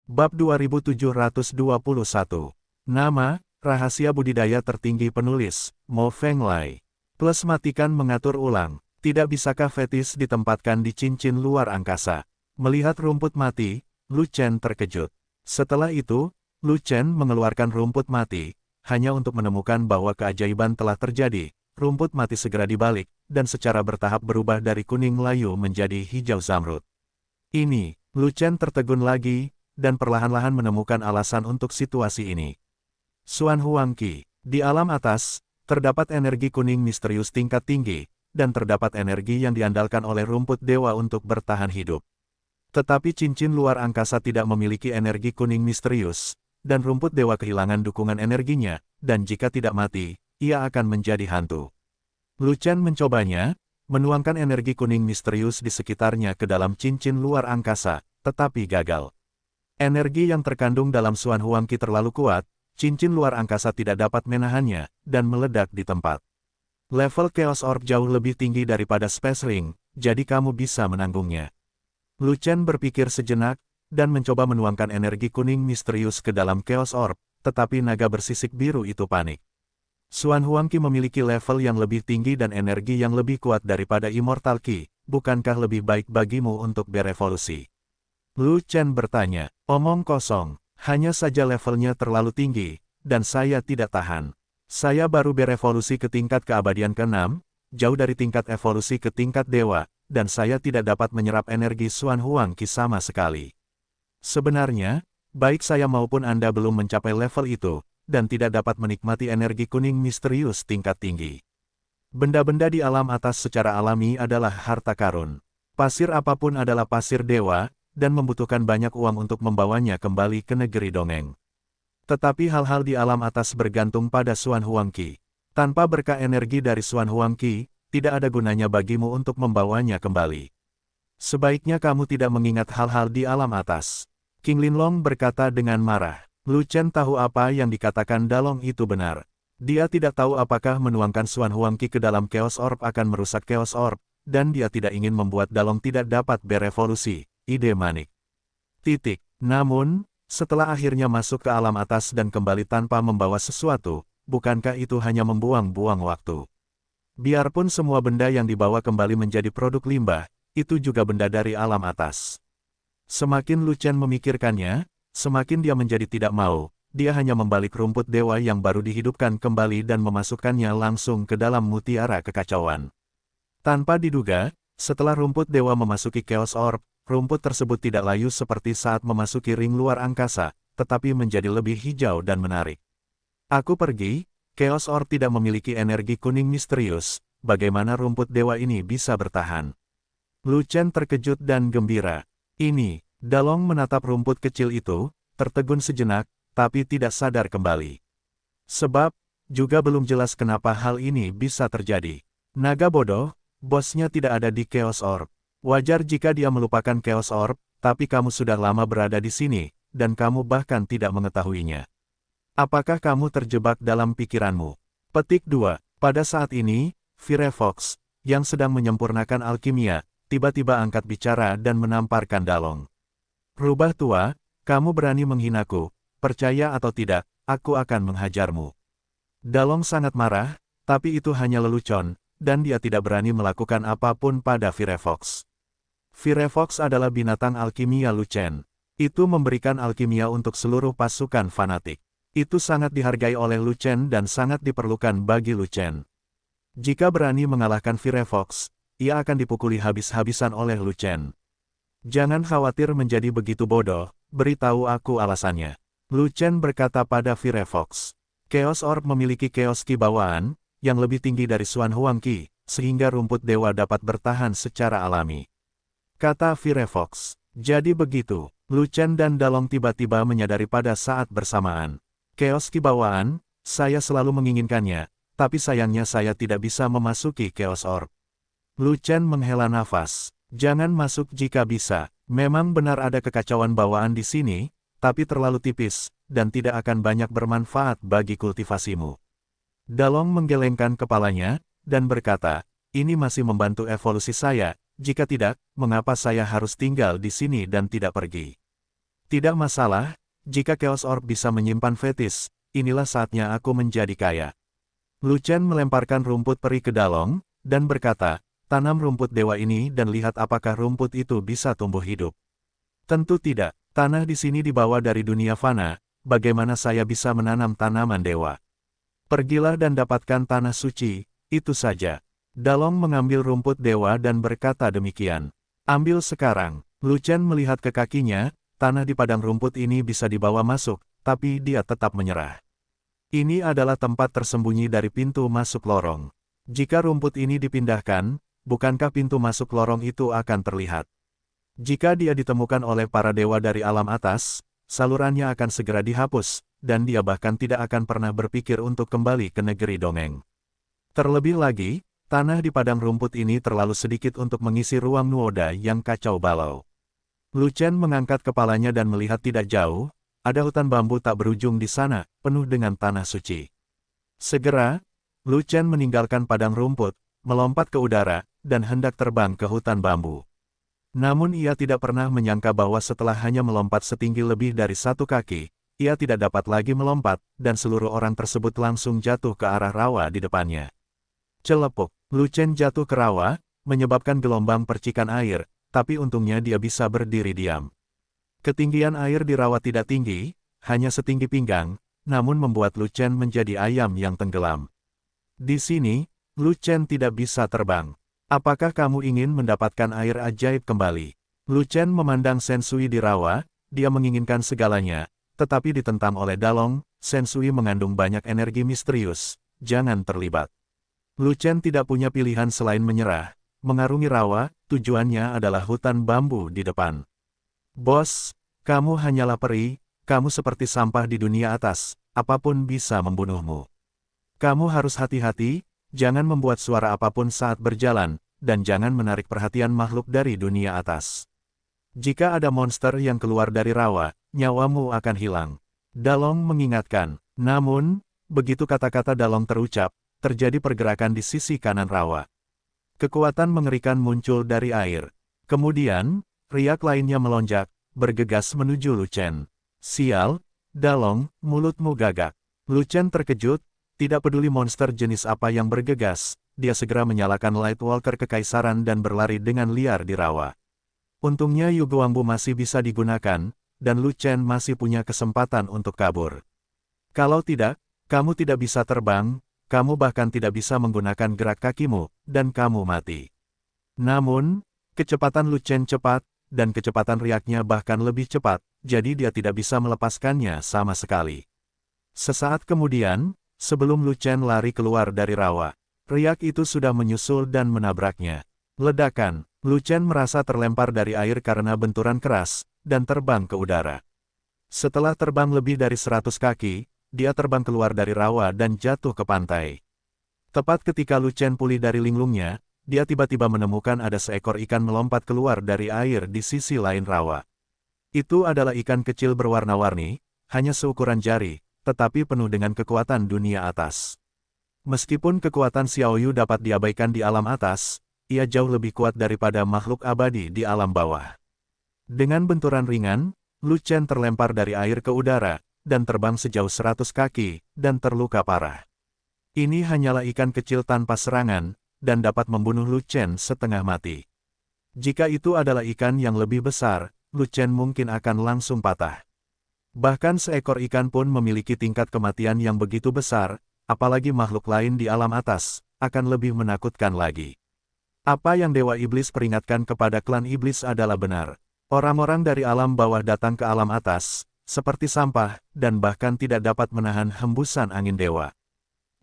Bab 2721. Nama, rahasia budidaya tertinggi penulis, Mo Feng Lai. Plus matikan mengatur ulang. Tidak bisakah fetis ditempatkan di cincin luar angkasa? Melihat rumput mati, Lu Chen terkejut. Setelah itu, Lu Chen mengeluarkan rumput mati, hanya untuk menemukan bahwa keajaiban telah terjadi. Rumput mati segera dibalik, dan secara bertahap berubah dari kuning layu menjadi hijau zamrud. Ini, Lu Chen tertegun lagi, dan perlahan-lahan menemukan alasan untuk situasi ini. Xuan Huangqi, di alam atas, terdapat energi kuning misterius tingkat tinggi, dan terdapat energi yang diandalkan oleh rumput dewa untuk bertahan hidup. Tetapi cincin luar angkasa tidak memiliki energi kuning misterius, dan rumput dewa kehilangan dukungan energinya, dan jika tidak mati, ia akan menjadi hantu. Lu Chen mencobanya, menuangkan energi kuning misterius di sekitarnya ke dalam cincin luar angkasa, tetapi gagal. Energi yang terkandung dalam Xuan Huangqi terlalu kuat, cincin luar angkasa tidak dapat menahannya, dan meledak di tempat. Level Chaos Orb jauh lebih tinggi daripada Space Ring, jadi kamu bisa menanggungnya. Lu Chen berpikir sejenak, dan mencoba menuangkan energi kuning misterius ke dalam Chaos Orb, tetapi naga bersisik biru itu panik. Xuan Huangqi memiliki level yang lebih tinggi dan energi yang lebih kuat daripada Immortal Qi, bukankah lebih baik bagimu untuk berevolusi? Lu Chen bertanya, omong kosong, hanya saja levelnya terlalu tinggi, dan saya tidak tahan. Saya baru berevolusi ke tingkat keabadian ke-6, jauh dari tingkat evolusi ke tingkat dewa, dan saya tidak dapat menyerap energi Xuan Huangqi sama sekali. Sebenarnya, baik saya maupun Anda belum mencapai level itu, dan tidak dapat menikmati energi kuning misterius tingkat tinggi. Benda-benda di alam atas secara alami adalah harta karun. Pasir apapun adalah pasir dewa, dan membutuhkan banyak uang untuk membawanya kembali ke negeri dongeng. Tetapi hal-hal di alam atas bergantung pada Xuan Huangqi. Tanpa berkah energi dari Xuan Huangqi, tidak ada gunanya bagimu untuk membawanya kembali. Sebaiknya kamu tidak mengingat hal-hal di alam atas. King Linlong berkata dengan marah. Lu Chen tahu apa yang dikatakan Dalong itu benar. Dia tidak tahu apakah menuangkan Xuan Huangqi ke dalam Chaos Orb akan merusak Chaos Orb, dan dia tidak ingin membuat Dalong tidak dapat berevolusi. Ide manik. Namun, setelah akhirnya masuk ke alam atas dan kembali tanpa membawa sesuatu, bukankah itu hanya membuang-buang waktu? Biarpun semua benda yang dibawa kembali menjadi produk limbah, itu juga benda dari alam atas. Semakin Lu Chen memikirkannya, semakin dia menjadi tidak mau, dia hanya membalik rumput dewa yang baru dihidupkan kembali dan memasukkannya langsung ke dalam mutiara kekacauan. Tanpa diduga, setelah rumput dewa memasuki Chaos Orb, rumput tersebut tidak layu seperti saat memasuki ring luar angkasa, tetapi menjadi lebih hijau dan menarik. Aku pergi, Chaos Orb tidak memiliki energi kuning misterius, bagaimana rumput dewa ini bisa bertahan? Lu Chen terkejut dan gembira. Ini, Dalong menatap rumput kecil itu, tertegun sejenak, tapi tidak sadar kembali. Sebab, juga belum jelas kenapa hal ini bisa terjadi. Naga bodoh, bosnya tidak ada di Chaos Orb. Wajar jika dia melupakan Chaos Orb, tapi kamu sudah lama berada di sini, dan kamu bahkan tidak mengetahuinya. Apakah kamu terjebak dalam pikiranmu? Petik 2. Pada saat ini, Firefox, yang sedang menyempurnakan alkimia, tiba-tiba angkat bicara dan menamparkan Dalong. Rubah tua, kamu berani menghinaku, percaya atau tidak, aku akan menghajarmu. Dalong sangat marah, tapi itu hanya lelucon, dan dia tidak berani melakukan apapun pada Firefox. Firefox adalah binatang alkimia Lu Chen. Itu memberikan alkimia untuk seluruh pasukan fanatik. Itu sangat dihargai oleh Lu Chen dan sangat diperlukan bagi Lu Chen. Jika berani mengalahkan Firefox, ia akan dipukuli habis-habisan oleh Lu Chen. Jangan khawatir menjadi begitu bodoh, beritahu aku alasannya. Lu Chen berkata pada Firefox. Chaos Orb memiliki Chaos Qi bawaan, yang lebih tinggi dari Xuan Huangqi, sehingga rumput dewa dapat bertahan secara alami. Kata Firefox. Jadi begitu, Lu Chen dan Dalong tiba-tiba menyadari pada saat bersamaan. Chaos Qi bawaan, saya selalu menginginkannya, tapi sayangnya saya tidak bisa memasuki Chaos Orb. Lu Chen menghela nafas. Jangan masuk jika bisa, memang benar ada kekacauan bawaan di sini, tapi terlalu tipis, dan tidak akan banyak bermanfaat bagi kultivasimu. Dalong menggelengkan kepalanya, dan berkata, ini masih membantu evolusi saya, jika tidak, mengapa saya harus tinggal di sini dan tidak pergi? Tidak masalah, jika Chaos Orb bisa menyimpan fetis, inilah saatnya aku menjadi kaya. Lu Chen melemparkan rumput peri ke Dalong, dan berkata, tanam rumput dewa ini dan lihat apakah rumput itu bisa tumbuh hidup. Tentu tidak, tanah di sini dibawa dari dunia fana, bagaimana saya bisa menanam tanaman dewa? Pergilah dan dapatkan tanah suci, itu saja. Dalong mengambil rumput dewa dan berkata demikian. Ambil sekarang. Lu Chen melihat ke kakinya, tanah di padang rumput ini bisa dibawa masuk, tapi dia tetap menyerah. Ini adalah tempat tersembunyi dari pintu masuk lorong. Jika rumput ini dipindahkan, bukankah pintu masuk lorong itu akan terlihat? Jika dia ditemukan oleh para dewa dari alam atas, salurannya akan segera dihapus, dan dia bahkan tidak akan pernah berpikir untuk kembali ke negeri dongeng. Terlebih lagi, tanah di padang rumput ini terlalu sedikit untuk mengisi ruang Nuoda yang kacau balau. Lu Chen mengangkat kepalanya dan melihat tidak jauh, ada hutan bambu tak berujung di sana, penuh dengan tanah suci. Segera, Lu Chen meninggalkan padang rumput, melompat ke udara, dan hendak terbang ke hutan bambu. Namun ia tidak pernah menyangka bahwa setelah hanya melompat setinggi lebih dari 1 kaki, ia tidak dapat lagi melompat, dan seluruh orang tersebut langsung jatuh ke arah rawa di depannya. Celepuk, Lu Chen jatuh ke rawa, menyebabkan gelombang percikan air, tapi untungnya dia bisa berdiri diam. Ketinggian air di rawa tidak tinggi, hanya setinggi pinggang, namun membuat Lu Chen menjadi ayam yang tenggelam. Di sini, Lu Chen tidak bisa terbang. Apakah kamu ingin mendapatkan air ajaib kembali? Lu Chen memandang Sensui di rawa, dia menginginkan segalanya, tetapi ditentang oleh Dalong, Sensui mengandung banyak energi misterius, jangan terlibat. Lu Chen tidak punya pilihan selain menyerah, mengarungi rawa, tujuannya adalah hutan bambu di depan. Bos, kamu hanyalah peri, kamu seperti sampah di dunia atas, apapun bisa membunuhmu. Kamu harus hati-hati, jangan membuat suara apapun saat berjalan, dan jangan menarik perhatian makhluk dari dunia atas. Jika ada monster yang keluar dari rawa, nyawamu akan hilang. Dalong mengingatkan. Namun, begitu kata-kata Dalong terucap, terjadi pergerakan di sisi kanan rawa. Kekuatan mengerikan muncul dari air. Kemudian, riak lainnya melonjak, bergegas menuju Lu Chen. Sial, Dalong, mulutmu gagak. Lu Chen terkejut, tidak peduli monster jenis apa yang bergegas, dia segera menyalakan Lightwalker Kekaisaran dan berlari dengan liar di rawa. Untungnya Yuguangbu masih bisa digunakan, dan Lu Chen masih punya kesempatan untuk kabur. Kalau tidak, kamu tidak bisa terbang, kamu bahkan tidak bisa menggunakan gerak kakimu, dan kamu mati. Namun, kecepatan Lu Chen cepat, dan kecepatan riaknya bahkan lebih cepat, jadi dia tidak bisa melepaskannya sama sekali. Sesaat kemudian, sebelum Lu Chen lari keluar dari rawa, riak itu sudah menyusul dan menabraknya. Ledakan, Lu Chen merasa terlempar dari air karena benturan keras, dan terbang ke udara. Setelah terbang lebih dari 100 kaki, dia terbang keluar dari rawa dan jatuh ke pantai. Tepat ketika Lu Chen pulih dari linglungnya, dia tiba-tiba menemukan ada seekor ikan melompat keluar dari air di sisi lain rawa. Itu adalah ikan kecil berwarna-warni, hanya seukuran jari, tetapi penuh dengan kekuatan dunia atas. Meskipun kekuatan Xiaoyu dapat diabaikan di alam atas, ia jauh lebih kuat daripada makhluk abadi di alam bawah. Dengan benturan ringan, Lu Chen terlempar dari air ke udara, dan terbang sejauh 100 kaki, dan terluka parah. Ini hanyalah ikan kecil tanpa serangan, dan dapat membunuh Lu Chen setengah mati. Jika itu adalah ikan yang lebih besar, Lu Chen mungkin akan langsung patah. Bahkan seekor ikan pun memiliki tingkat kematian yang begitu besar, apalagi makhluk lain di alam atas, akan lebih menakutkan lagi. Apa yang Dewa Iblis peringatkan kepada klan Iblis adalah benar. Orang-orang dari alam bawah datang ke alam atas, seperti sampah, dan bahkan tidak dapat menahan hembusan angin dewa.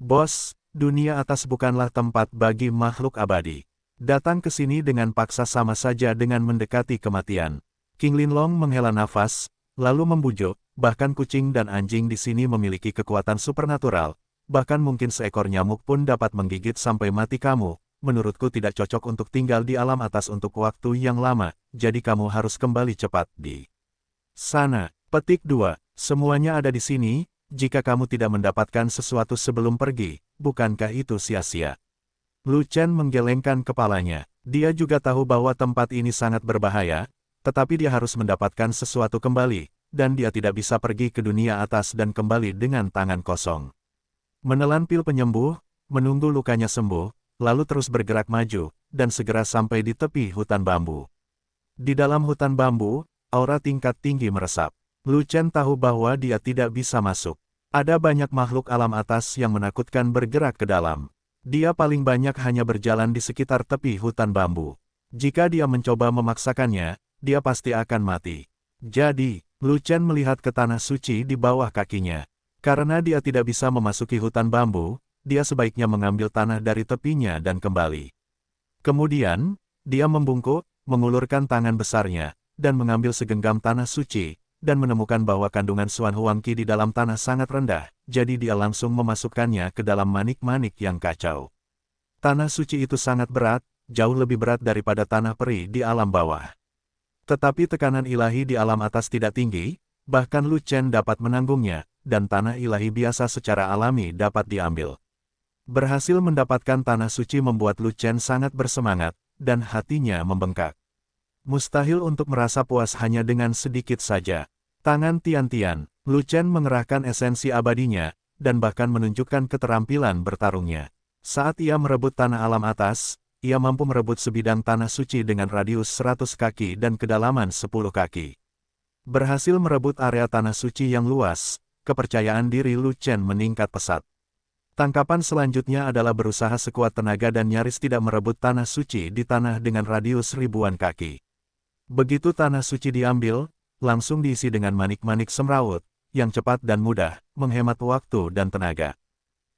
Bos, dunia atas bukanlah tempat bagi makhluk abadi. Datang ke sini dengan paksa sama saja dengan mendekati kematian. King Linlong menghela nafas, lalu membujuk, bahkan kucing dan anjing di sini memiliki kekuatan supernatural, bahkan mungkin seekor nyamuk pun dapat menggigit sampai mati kamu. Menurutku tidak cocok untuk tinggal di alam atas untuk waktu yang lama, jadi kamu harus kembali cepat di sana. Petik 2. Semuanya ada di sini, jika kamu tidak mendapatkan sesuatu sebelum pergi, bukankah itu sia-sia? Lu Chen menggelengkan kepalanya. Dia juga tahu bahwa tempat ini sangat berbahaya, tetapi dia harus mendapatkan sesuatu kembali, dan dia tidak bisa pergi ke dunia atas dan kembali dengan tangan kosong. Menelan pil penyembuh, menunggu lukanya sembuh, lalu terus bergerak maju, dan segera sampai di tepi hutan bambu. Di dalam hutan bambu, aura tingkat tinggi meresap. Lu Chen tahu bahwa dia tidak bisa masuk. Ada banyak makhluk alam atas yang menakutkan bergerak ke dalam. Dia paling banyak hanya berjalan di sekitar tepi hutan bambu. Jika dia mencoba memaksakannya, dia pasti akan mati. Jadi, Lu Chen melihat ke tanah suci di bawah kakinya. Karena dia tidak bisa memasuki hutan bambu, dia sebaiknya mengambil tanah dari tepinya dan kembali. Kemudian, dia membungkuk, mengulurkan tangan besarnya, dan mengambil segenggam tanah suci, dan menemukan bahwa kandungan Xuan Huang Qi di dalam tanah sangat rendah, jadi dia langsung memasukkannya ke dalam manik-manik yang kacau. Tanah suci itu sangat berat, jauh lebih berat daripada tanah peri di alam bawah. Tetapi tekanan ilahi di alam atas tidak tinggi, bahkan Lu Chen dapat menanggungnya, dan tanah ilahi biasa secara alami dapat diambil. Berhasil mendapatkan tanah suci membuat Lu Chen sangat bersemangat, dan hatinya membengkak. Mustahil untuk merasa puas hanya dengan sedikit saja. Tangan Tian-Tian, Lu Chen mengerahkan esensi abadinya, dan bahkan menunjukkan keterampilan bertarungnya. Saat ia merebut tanah alam atas, ia mampu merebut sebidang tanah suci dengan radius 100 kaki dan kedalaman 10 kaki. Berhasil merebut area tanah suci yang luas, kepercayaan diri Lu Chen meningkat pesat. Tangkapan selanjutnya adalah berusaha sekuat tenaga dan nyaris tidak merebut tanah suci di tanah dengan radius ribuan kaki. Begitu tanah suci diambil, langsung diisi dengan manik-manik semrawut, yang cepat dan mudah, menghemat waktu dan tenaga.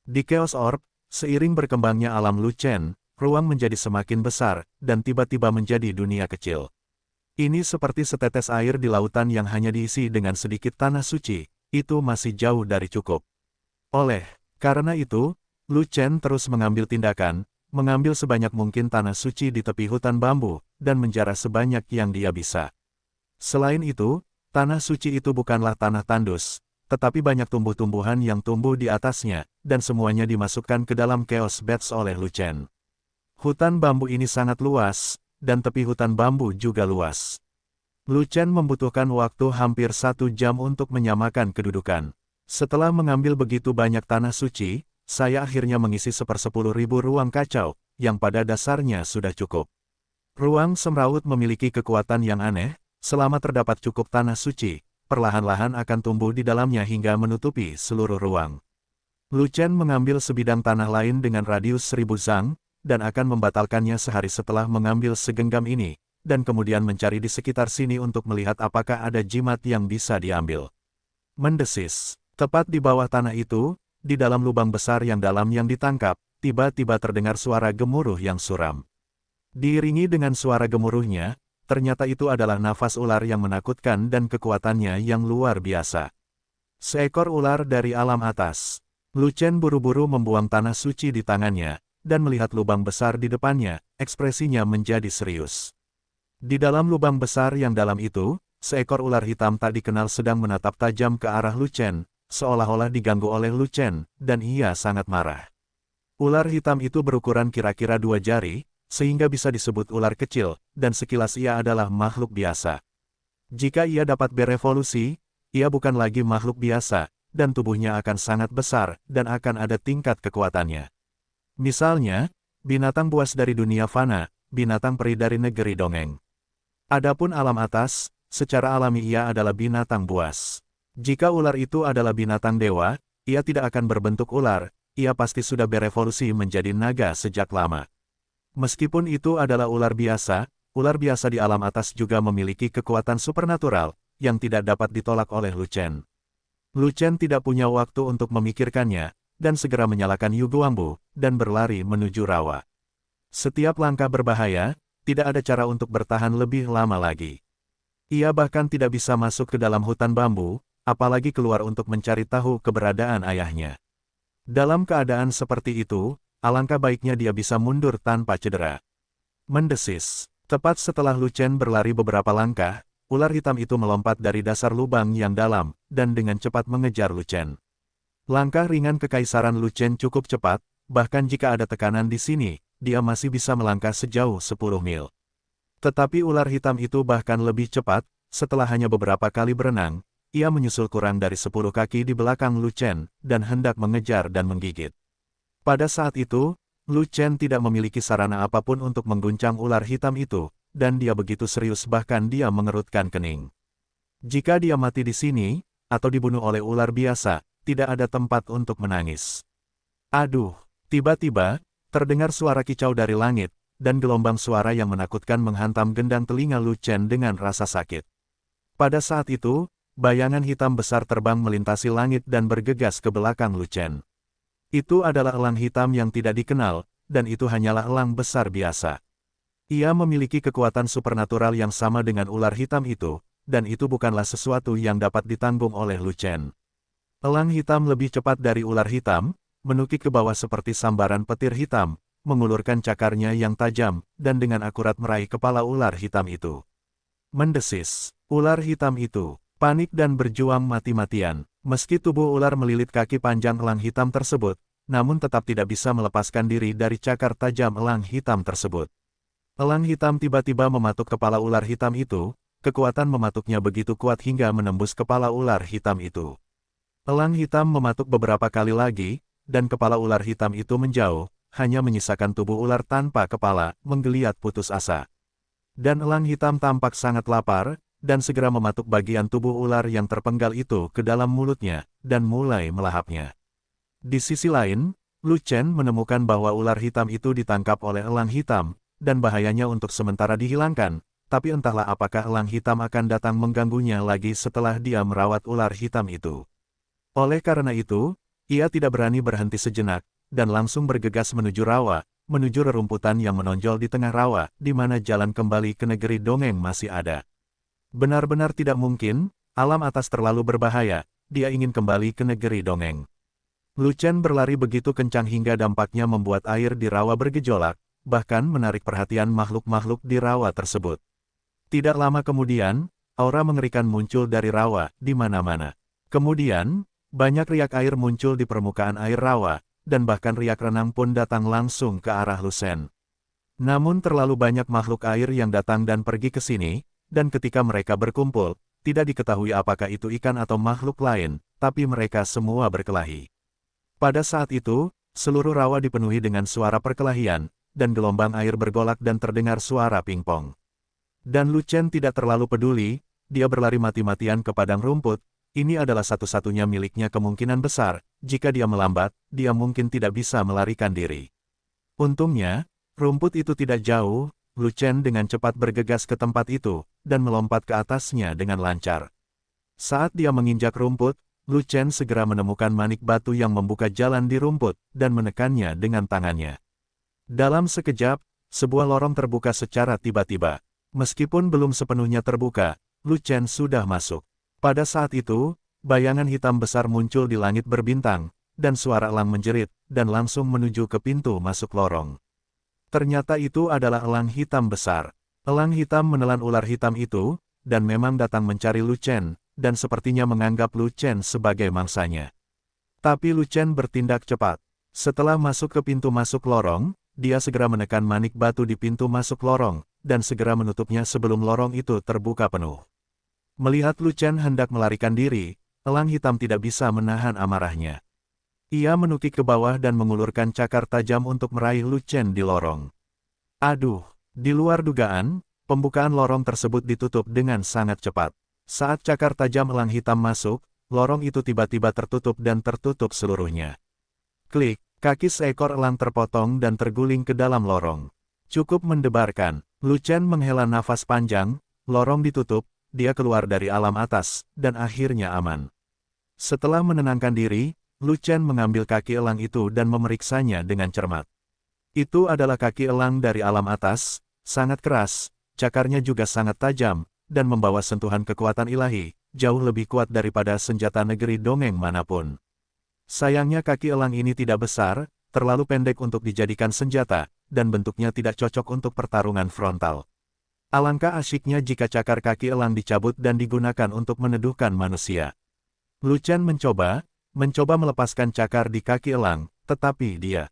Di Chaos Orb, seiring berkembangnya alam Lu Chen, ruang menjadi semakin besar, dan tiba-tiba menjadi dunia kecil. Ini seperti setetes air di lautan yang hanya diisi dengan sedikit tanah suci, itu masih jauh dari cukup. Karena itu, Lu Chen terus mengambil tindakan, mengambil sebanyak mungkin tanah suci di tepi hutan bambu, dan menjarah sebanyak yang dia bisa. Selain itu, tanah suci itu bukanlah tanah tandus, tetapi banyak tumbuh-tumbuhan yang tumbuh di atasnya, dan semuanya dimasukkan ke dalam Chaos Beds oleh Lu Chen. Hutan bambu ini sangat luas, dan tepi hutan bambu juga luas. Lu Chen membutuhkan waktu hampir 1 jam untuk menyamakan kedudukan. Setelah mengambil begitu banyak tanah suci, saya akhirnya mengisi 1/10.000 ruang kacau, yang pada dasarnya sudah cukup. Ruang semrawut memiliki kekuatan yang aneh. Selama terdapat cukup tanah suci, perlahan-lahan akan tumbuh di dalamnya hingga menutupi seluruh ruang. Lu Chen mengambil sebidang tanah lain dengan radius 1000 zang, dan akan membatalkannya sehari setelah mengambil segenggam ini, dan kemudian mencari di sekitar sini untuk melihat apakah ada jimat yang bisa diambil. Mendesis. Tepat di bawah tanah itu, di dalam lubang besar yang dalam yang ditangkap, tiba-tiba terdengar suara gemuruh yang suram. Diiringi dengan suara gemuruhnya, ternyata itu adalah nafas ular yang menakutkan dan kekuatannya yang luar biasa. Seekor ular dari alam atas. Lu Chen buru-buru membuang tanah suci di tangannya, dan melihat lubang besar di depannya, ekspresinya menjadi serius. Di dalam lubang besar yang dalam itu, seekor ular hitam tak dikenal sedang menatap tajam ke arah Lu Chen, seolah-olah diganggu oleh Lu Chen, dan ia sangat marah. Ular hitam itu berukuran kira-kira 2 jari, sehingga bisa disebut ular kecil, dan sekilas ia adalah makhluk biasa. Jika ia dapat berevolusi, ia bukan lagi makhluk biasa, dan tubuhnya akan sangat besar, dan akan ada tingkat kekuatannya. Misalnya, binatang buas dari dunia fana, binatang peri dari negeri dongeng. Adapun alam atas, secara alami ia adalah binatang buas. Jika ular itu adalah binatang dewa, ia tidak akan berbentuk ular, ia pasti sudah berevolusi menjadi naga sejak lama. Meskipun itu adalah ular biasa di alam atas juga memiliki kekuatan supernatural, yang tidak dapat ditolak oleh Lu Chen. Lu Chen tidak punya waktu untuk memikirkannya, dan segera menyalakan Yuguangbu, dan berlari menuju rawa. Setiap langkah berbahaya, tidak ada cara untuk bertahan lebih lama lagi. Ia bahkan tidak bisa masuk ke dalam hutan bambu, apalagi keluar untuk mencari tahu keberadaan ayahnya. Dalam keadaan seperti itu, alangkah baiknya dia bisa mundur tanpa cedera. Mendesis. Tepat setelah Lu Chen berlari beberapa langkah, ular hitam itu melompat dari dasar lubang yang dalam, dan dengan cepat mengejar Lu Chen. Langkah ringan kekaisaran Lu Chen cukup cepat, bahkan jika ada tekanan di sini, dia masih bisa melangkah sejauh 10 mil. Tetapi ular hitam itu bahkan lebih cepat, setelah hanya beberapa kali berenang, ia menyusul kurang dari 10 kaki di belakang Lu Chen, dan hendak mengejar dan menggigit. Pada saat itu, Lu Chen tidak memiliki sarana apapun untuk mengguncang ular hitam itu, dan dia begitu serius bahkan dia mengerutkan kening. Jika dia mati di sini, atau dibunuh oleh ular biasa, tidak ada tempat untuk menangis. Aduh, tiba-tiba, terdengar suara kicau dari langit, dan gelombang suara yang menakutkan menghantam gendang telinga Lu Chen dengan rasa sakit. Pada saat itu, bayangan hitam besar terbang melintasi langit dan bergegas ke belakang Lu Chen. Itu adalah elang hitam yang tidak dikenal, dan itu hanyalah elang besar biasa. Ia memiliki kekuatan supernatural yang sama dengan ular hitam itu, dan itu bukanlah sesuatu yang dapat ditanggung oleh Lu Chen. Elang hitam lebih cepat dari ular hitam, menukik ke bawah seperti sambaran petir hitam, mengulurkan cakarnya yang tajam, dan dengan akurat meraih kepala ular hitam itu. Mendesis, ular hitam itu panik dan berjuang mati-matian. Meski tubuh ular melilit kaki panjang elang hitam tersebut, namun tetap tidak bisa melepaskan diri dari cakar tajam elang hitam tersebut. Elang hitam tiba-tiba mematuk kepala ular hitam itu, kekuatan mematuknya begitu kuat hingga menembus kepala ular hitam itu. Elang hitam mematuk beberapa kali lagi, dan kepala ular hitam itu menjauh, hanya menyisakan tubuh ular tanpa kepala, menggeliat putus asa. Dan elang hitam tampak sangat lapar, dan segera mematuk bagian tubuh ular yang terpenggal itu ke dalam mulutnya, dan mulai melahapnya. Di sisi lain, Lu Chen menemukan bahwa ular hitam itu ditangkap oleh elang hitam, dan bahayanya untuk sementara dihilangkan, tapi entahlah apakah elang hitam akan datang mengganggunya lagi setelah dia merawat ular hitam itu. Oleh karena itu, ia tidak berani berhenti sejenak, dan langsung bergegas menuju rawa, menuju rerumputan yang menonjol di tengah rawa, di mana jalan kembali ke negeri dongeng masih ada. Benar-benar tidak mungkin, alam atas terlalu berbahaya, dia ingin kembali ke negeri dongeng. Lu Chen berlari begitu kencang hingga dampaknya membuat air di rawa bergejolak, bahkan menarik perhatian makhluk-makhluk di rawa tersebut. Tidak lama kemudian, aura mengerikan muncul dari rawa, di mana-mana. Kemudian, banyak riak air muncul di permukaan air rawa, dan bahkan riak renang pun datang langsung ke arah Lu Chen. Namun terlalu banyak makhluk air yang datang dan pergi ke sini, dan ketika mereka berkumpul, tidak diketahui apakah itu ikan atau makhluk lain, tapi mereka semua berkelahi. Pada saat itu, seluruh rawa dipenuhi dengan suara perkelahian, dan gelombang air bergolak dan terdengar suara pingpong. Dan Lu Chen tidak terlalu peduli, dia berlari mati-matian ke padang rumput, ini adalah satu-satunya miliknya kemungkinan besar, jika dia melambat, dia mungkin tidak bisa melarikan diri. Untungnya, rumput itu tidak jauh, Lu Chen dengan cepat bergegas ke tempat itu, dan melompat ke atasnya dengan lancar. Saat dia menginjak rumput, Lu Chen segera menemukan manik batu yang membuka jalan di rumput, dan menekannya dengan tangannya. Dalam sekejap, sebuah lorong terbuka secara tiba-tiba. Meskipun belum sepenuhnya terbuka, Lu Chen sudah masuk. Pada saat itu, bayangan hitam besar muncul di langit berbintang, dan suara elang menjerit, dan langsung menuju ke pintu masuk lorong. Ternyata itu adalah elang hitam besar. Elang hitam menelan ular hitam itu, dan memang datang mencari Lu Chen, dan sepertinya menganggap Lu Chen sebagai mangsanya. Tapi Lu Chen bertindak cepat. Setelah masuk ke pintu masuk lorong, dia segera menekan manik batu di pintu masuk lorong, dan segera menutupnya sebelum lorong itu terbuka penuh. Melihat Lu Chen hendak melarikan diri, elang hitam tidak bisa menahan amarahnya. Ia menukik ke bawah dan mengulurkan cakar tajam untuk meraih Lu Chen di lorong. Aduh, di luar dugaan, pembukaan lorong tersebut ditutup dengan sangat cepat. Saat cakar tajam elang hitam masuk, lorong itu tiba-tiba tertutup dan tertutup seluruhnya. Klik, kaki seekor elang terpotong dan terguling ke dalam lorong. Cukup mendebarkan, Lu Chen menghela nafas panjang, lorong ditutup, dia keluar dari alam atas, dan akhirnya aman. Setelah menenangkan diri, Lu Chen mengambil kaki elang itu dan memeriksanya dengan cermat. Itu adalah kaki elang dari alam atas, sangat keras, cakarnya juga sangat tajam, dan membawa sentuhan kekuatan ilahi, jauh lebih kuat daripada senjata negeri dongeng manapun. Sayangnya kaki elang ini tidak besar, terlalu pendek untuk dijadikan senjata, dan bentuknya tidak cocok untuk pertarungan frontal. Alangkah asyiknya jika cakar kaki elang dicabut dan digunakan untuk meneduhkan manusia. Lu Chen mencoba melepaskan cakar di kaki elang, tetapi dia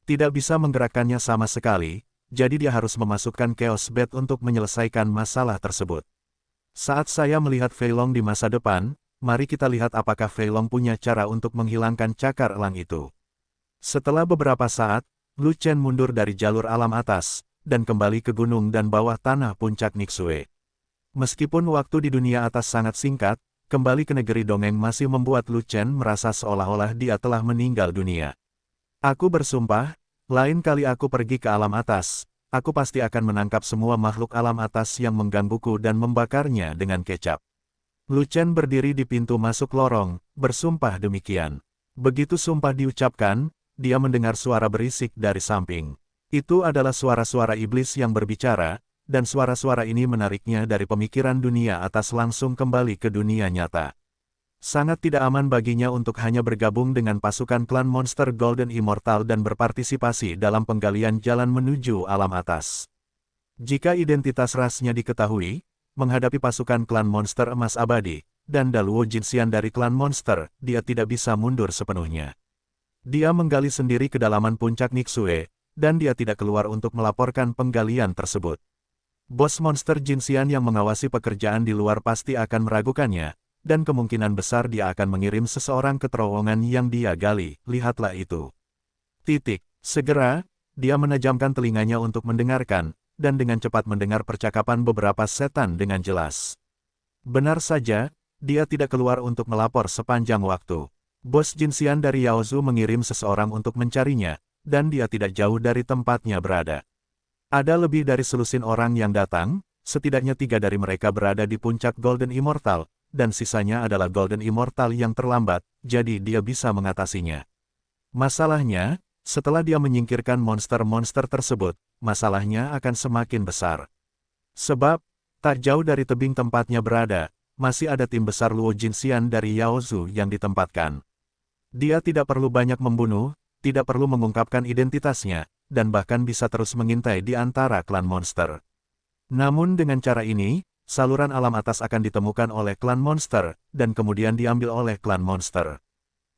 tidak bisa menggerakkannya sama sekali, jadi dia harus memasukkan Chaos Bat untuk menyelesaikan masalah tersebut. Saat saya melihat Fei Long di masa depan, mari kita lihat apakah Fei Long punya cara untuk menghilangkan cakar elang itu. Setelah beberapa saat, Lu Chen mundur dari jalur alam atas, dan kembali ke gunung dan bawah tanah puncak Nixue. Meskipun waktu di dunia atas sangat singkat, kembali ke negeri dongeng masih membuat Lu Chen merasa seolah-olah dia telah meninggal dunia. Aku bersumpah, lain kali aku pergi ke alam atas, aku pasti akan menangkap semua makhluk alam atas yang menggangguku dan membakarnya dengan kecap. Lu Chen berdiri di pintu masuk lorong, bersumpah demikian. Begitu sumpah diucapkan, dia mendengar suara berisik dari samping. Itu adalah suara-suara iblis yang berbicara, dan suara-suara ini menariknya dari pemikiran dunia atas langsung kembali ke dunia nyata. Sangat tidak aman baginya untuk hanya bergabung dengan pasukan klan monster Golden Immortal dan berpartisipasi dalam penggalian jalan menuju alam atas. Jika identitas rasnya diketahui, menghadapi pasukan klan monster emas abadi, dan Daluo Jinxian dari klan monster, dia tidak bisa mundur sepenuhnya. Dia menggali sendiri kedalaman puncak Nixue, dan dia tidak keluar untuk melaporkan penggalian tersebut. Bos monster Jinxian yang mengawasi pekerjaan di luar pasti akan meragukannya, dan kemungkinan besar dia akan mengirim seseorang ke terowongan yang dia gali, lihatlah itu. Segera, dia menajamkan telinganya untuk mendengarkan, dan dengan cepat mendengar percakapan beberapa setan dengan jelas. Benar saja, dia tidak keluar untuk melapor sepanjang waktu. Bos Jinxian dari Yaozu mengirim seseorang untuk mencarinya, dan dia tidak jauh dari tempatnya berada. Ada lebih dari selusin orang yang datang, setidaknya 3 dari mereka berada di puncak Golden Immortal, dan sisanya adalah Golden Immortal yang terlambat, jadi dia bisa mengatasinya. Masalahnya, setelah dia menyingkirkan monster-monster tersebut, masalahnya akan semakin besar. Sebab, tak jauh dari tebing tempatnya berada, masih ada tim besar Luo Jinxian dari Yaozu yang ditempatkan. Dia tidak perlu banyak membunuh, tidak perlu mengungkapkan identitasnya, dan bahkan bisa terus mengintai di antara klan monster. Namun dengan cara ini, saluran alam atas akan ditemukan oleh klan monster, dan kemudian diambil oleh klan monster.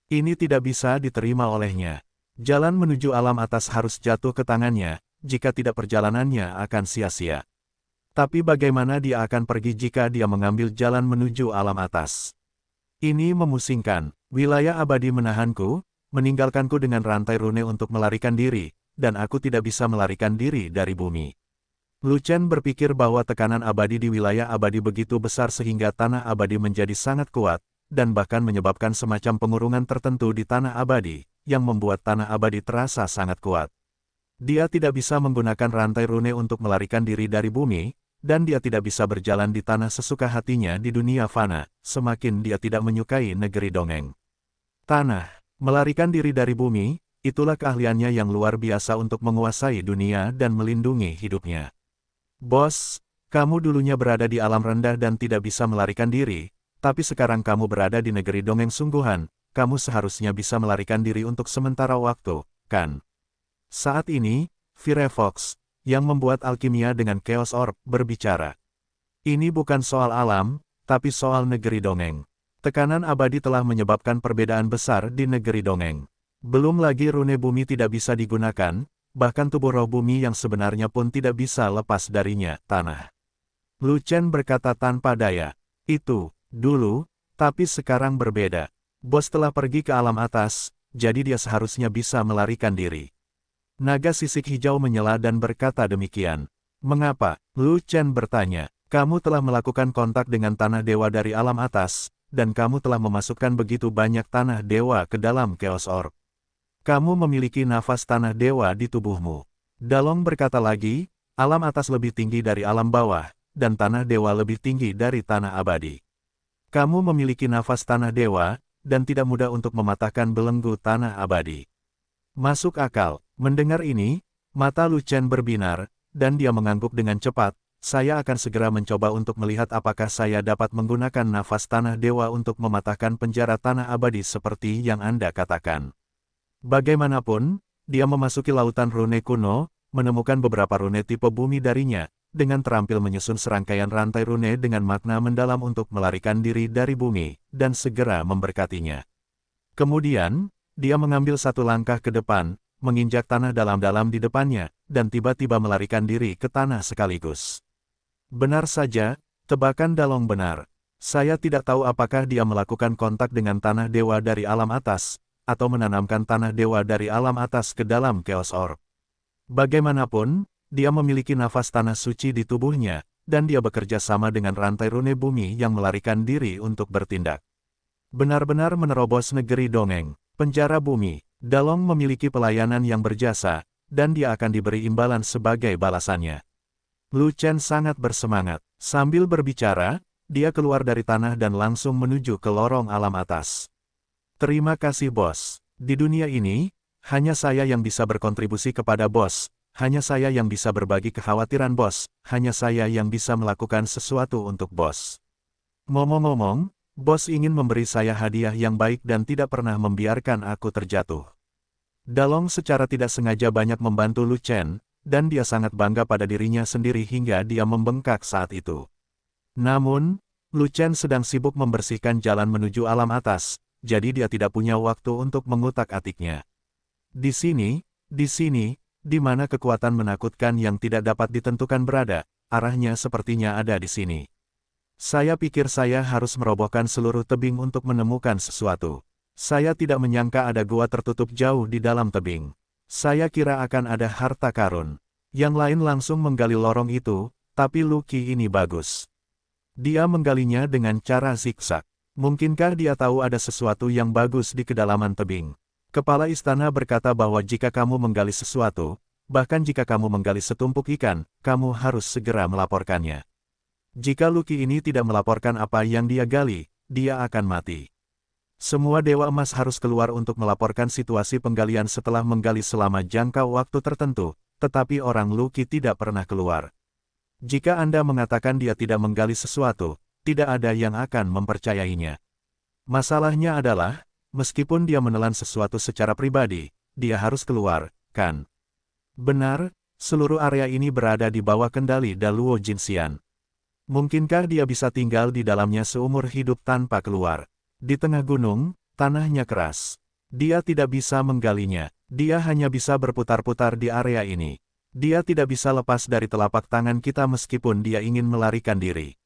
Ini tidak bisa diterima olehnya. Jalan menuju alam atas harus jatuh ke tangannya, jika tidak perjalanannya akan sia-sia. Tapi bagaimana dia akan pergi jika dia mengambil jalan menuju alam atas? Ini memusingkan. Wilayah abadi menahanku, meninggalkanku dengan rantai rune untuk melarikan diri, dan aku tidak bisa melarikan diri dari bumi. Lu Chen berpikir bahwa tekanan abadi di wilayah abadi begitu besar sehingga tanah abadi menjadi sangat kuat, dan bahkan menyebabkan semacam pengurungan tertentu di tanah abadi, yang membuat tanah abadi terasa sangat kuat. Dia tidak bisa menggunakan rantai rune untuk melarikan diri dari bumi, dan dia tidak bisa berjalan di tanah sesuka hatinya di dunia fana, semakin dia tidak menyukai negeri dongeng. Tanah, melarikan diri dari bumi, itulah keahliannya yang luar biasa untuk menguasai dunia dan melindungi hidupnya. Bos, kamu dulunya berada di alam rendah dan tidak bisa melarikan diri, tapi sekarang kamu berada di negeri dongeng sungguhan, kamu seharusnya bisa melarikan diri untuk sementara waktu, kan? Saat ini, Firefox, yang membuat alkimia dengan Chaos Orb, berbicara. Ini bukan soal alam, tapi soal negeri dongeng. Tekanan abadi telah menyebabkan perbedaan besar di negeri dongeng. Belum lagi rune bumi tidak bisa digunakan, bahkan tubuh roh bumi yang sebenarnya pun tidak bisa lepas darinya, tanah. Lu Chen berkata tanpa daya. Itu, dulu, tapi sekarang berbeda. Bos telah pergi ke alam atas, jadi dia seharusnya bisa melarikan diri. Naga sisik hijau menyela dan berkata demikian. Mengapa? Lu Chen bertanya. Kamu telah melakukan kontak dengan tanah dewa dari alam atas, dan kamu telah memasukkan begitu banyak tanah dewa ke dalam Chaos Orb. Kamu memiliki nafas tanah dewa di tubuhmu. Dalong berkata lagi, alam atas lebih tinggi dari alam bawah, dan tanah dewa lebih tinggi dari tanah abadi. Kamu memiliki nafas tanah dewa, dan tidak mudah untuk mematahkan belenggu tanah abadi. Masuk akal. Mendengar ini, mata Lu Chen berbinar, dan dia mengangguk dengan cepat. Saya akan segera mencoba untuk melihat apakah saya dapat menggunakan nafas tanah dewa untuk mematahkan penjara tanah abadi seperti yang Anda katakan. Bagaimanapun, dia memasuki lautan rune kuno, menemukan beberapa rune tipe bumi darinya, dengan terampil menyusun serangkaian rantai rune dengan makna mendalam untuk melarikan diri dari bumi, dan segera memberkatinya. Kemudian, dia mengambil satu langkah ke depan, menginjak tanah dalam-dalam di depannya, dan tiba-tiba melarikan diri ke tanah sekaligus. Benar saja, tebakan Dalong benar. Saya tidak tahu apakah dia melakukan kontak dengan tanah dewa dari alam atas, atau menanamkan tanah dewa dari alam atas ke dalam Chaos Orb. Bagaimanapun, dia memiliki nafas tanah suci di tubuhnya, dan dia bekerja sama dengan rantai rune bumi yang melarikan diri untuk bertindak. Benar-benar menerobos negeri dongeng, penjara bumi. Dalong memiliki pelayanan yang berjasa, dan dia akan diberi imbalan sebagai balasannya. Lu Chen sangat bersemangat. Sambil berbicara, dia keluar dari tanah dan langsung menuju ke lorong alam atas. Terima kasih bos. Di dunia ini, hanya saya yang bisa berkontribusi kepada bos, hanya saya yang bisa berbagi kekhawatiran bos, hanya saya yang bisa melakukan sesuatu untuk bos. Ngomong-ngomong, bos ingin memberi saya hadiah yang baik dan tidak pernah membiarkan aku terjatuh. Dalong secara tidak sengaja banyak membantu Lu Chen, dan dia sangat bangga pada dirinya sendiri hingga dia membengkak saat itu. Namun, Lu Chen sedang sibuk membersihkan jalan menuju alam atas, jadi dia tidak punya waktu untuk mengutak-atiknya. Di sini, di mana kekuatan menakutkan yang tidak dapat ditentukan berada, arahnya sepertinya ada di sini. Saya pikir saya harus merobohkan seluruh tebing untuk menemukan sesuatu. Saya tidak menyangka ada gua tertutup jauh di dalam tebing. Saya kira akan ada harta karun. Yang lain langsung menggali lorong itu, tapi Lucky ini bagus. Dia menggalinya dengan cara zigzag. Mungkinkah dia tahu ada sesuatu yang bagus di kedalaman tebing? Kepala istana berkata bahwa jika kamu menggali sesuatu, bahkan jika kamu menggali setumpuk ikan, kamu harus segera melaporkannya. Jika Lucky ini tidak melaporkan apa yang dia gali, dia akan mati. Semua Dewa Emas harus keluar untuk melaporkan situasi penggalian setelah menggali selama jangka waktu tertentu, tetapi orang Lucky tidak pernah keluar. Jika Anda mengatakan dia tidak menggali sesuatu, tidak ada yang akan mempercayainya. Masalahnya adalah, meskipun dia menelan sesuatu secara pribadi, dia harus keluar, kan? Benar, seluruh area ini berada di bawah kendali Daluo Jinxian. Mungkinkah dia bisa tinggal di dalamnya seumur hidup tanpa keluar? Di tengah gunung, tanahnya keras. Dia tidak bisa menggalinya. Dia hanya bisa berputar-putar di area ini. Dia tidak bisa lepas dari telapak tangan kita meskipun dia ingin melarikan diri.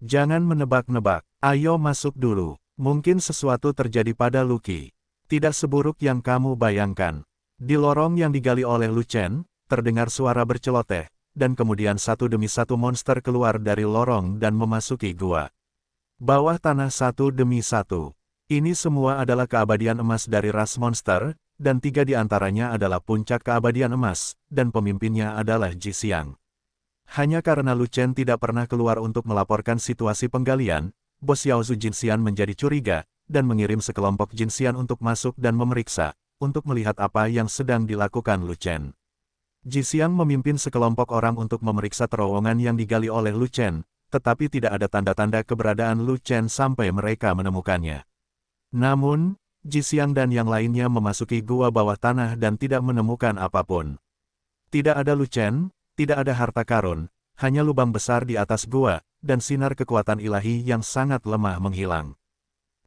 Jangan menebak-nebak. Ayo masuk dulu. Mungkin sesuatu terjadi pada Lucky. Tidak seburuk yang kamu bayangkan. Di lorong yang digali oleh Lu Chen, terdengar suara berceloteh, dan kemudian satu demi satu monster keluar dari lorong dan memasuki gua. Bawah tanah satu demi satu. Ini semua adalah keabadian emas dari ras monster, dan 3 di antaranya adalah puncak keabadian emas, dan pemimpinnya adalah Ji Xiang. Hanya karena Lu Chen tidak pernah keluar untuk melaporkan situasi penggalian, bos Yaozu Jinxian menjadi curiga, dan mengirim sekelompok Jinxian untuk masuk dan memeriksa, untuk melihat apa yang sedang dilakukan Lu Chen. Ji Xiang memimpin sekelompok orang untuk memeriksa terowongan yang digali oleh Lu Chen, tetapi tidak ada tanda-tanda keberadaan Lu Chen sampai mereka menemukannya. Namun, Ji Xiang dan yang lainnya memasuki gua bawah tanah dan tidak menemukan apapun. Tidak ada Lu Chen, tidak ada harta karun, hanya lubang besar di atas gua, dan sinar kekuatan ilahi yang sangat lemah menghilang.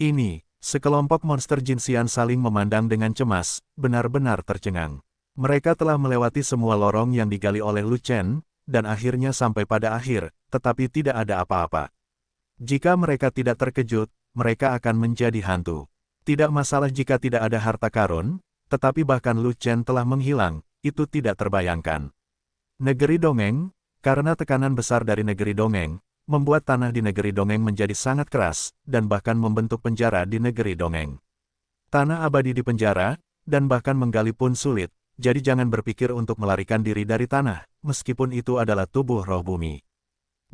Ini, sekelompok monster Jinxian saling memandang dengan cemas, benar-benar tercengang. Mereka telah melewati semua lorong yang digali oleh Lu Chen, dan akhirnya sampai pada akhir, tetapi tidak ada apa-apa. Jika mereka tidak terkejut, mereka akan menjadi hantu. Tidak masalah jika tidak ada harta karun, tetapi bahkan Lu Chen telah menghilang, itu tidak terbayangkan. Negeri dongeng, karena tekanan besar dari negeri dongeng, membuat tanah di negeri dongeng menjadi sangat keras, dan bahkan membentuk penjara di negeri dongeng. Tanah abadi di penjara, dan bahkan menggali pun sulit, jadi jangan berpikir untuk melarikan diri dari tanah, meskipun itu adalah tubuh roh bumi.